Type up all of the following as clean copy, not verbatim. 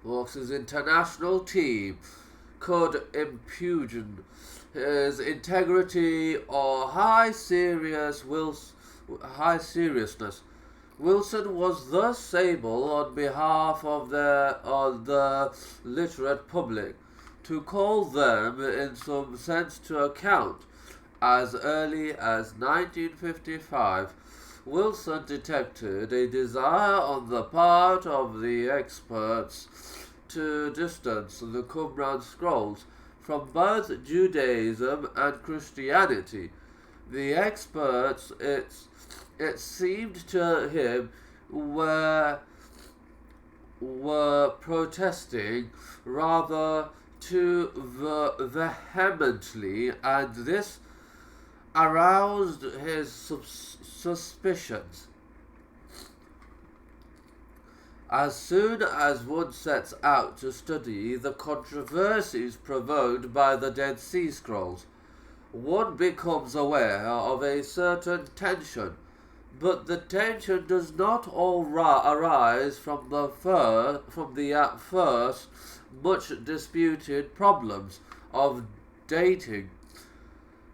Wilson's international team could impugn his integrity or high seriousness. Wilson was thus able, on behalf of the literate public, to call them in some sense to account. As early as 1955, Wilson detected a desire on the part of the experts to distance the Qumran scrolls from both Judaism and Christianity. The experts, it seemed to him, were protesting rather too vehemently, and this aroused his suspicions. As soon as one sets out to study the controversies provoked by the Dead Sea Scrolls, one becomes aware of a certain tension, but the tension does not all arise from the at first much disputed problems of dating,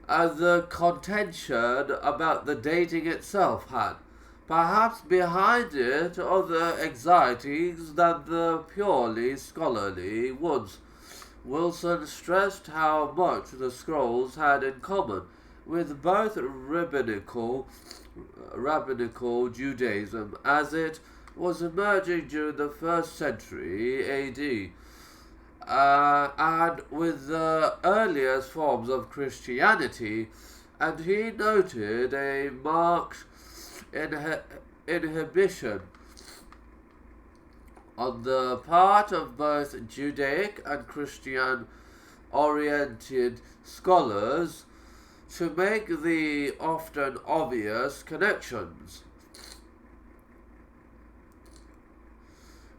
as the contention about the dating itself had, perhaps behind it, other anxieties than the purely scholarly ones. Wilson stressed how much the scrolls had in common with both rabbinical Judaism as it was emerging during the first century AD, and with the earliest forms of Christianity, and he noted a marked inhibition on the part of both Judaic and Christian oriented scholars to make the often obvious connections.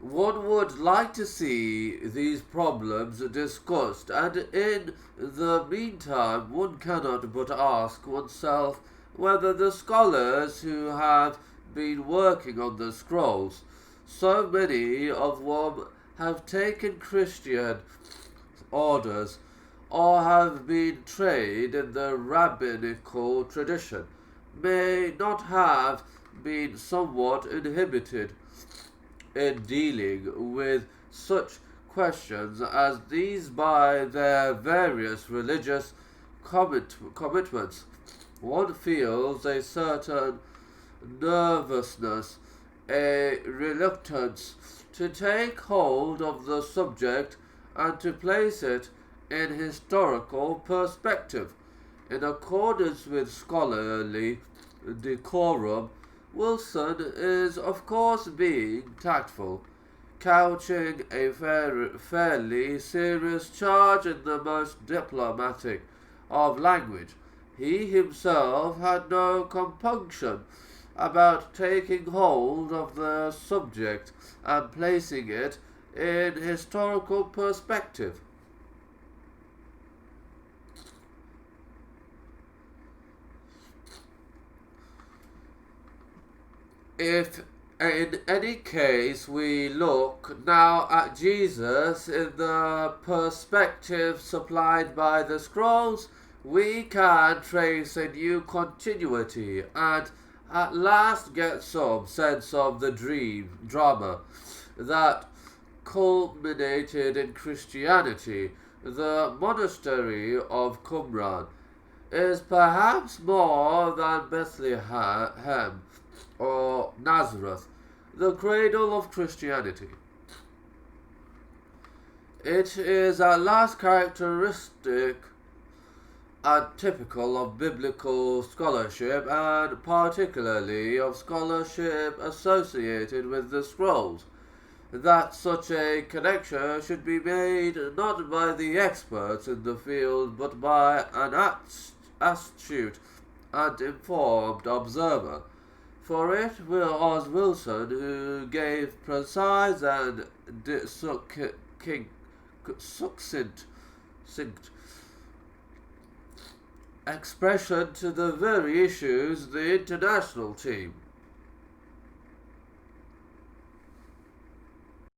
One would like to see these problems discussed, and in the meantime one cannot but ask oneself whether the scholars who have been working on the scrolls, so many of whom have taken Christian orders or have been trained in the rabbinical tradition, may not have been somewhat inhibited in dealing with such questions as these by their various religious commitments. One feels a certain nervousness, a reluctance to take hold of the subject and to place it in historical perspective. In accordance with scholarly decorum, Wilson is of course being tactful, couching a fairly serious charge in the most diplomatic of language. He himself had no compunction about taking hold of the subject and placing it in historical perspective. If in any case we look now at Jesus in the perspective supplied by the scrolls, we can trace a new continuity and at last get some sense of the drama that culminated in Christianity. The monastery of Qumran is perhaps more than Bethlehem or Nazareth, the cradle of Christianity. It is at last characteristic and typical of biblical scholarship, and particularly of scholarship associated with the scrolls, that such a connection should be made not by the experts in the field, but by an astute and informed observer. For it was Wilson who gave precise and succinct expression to the very issues the international team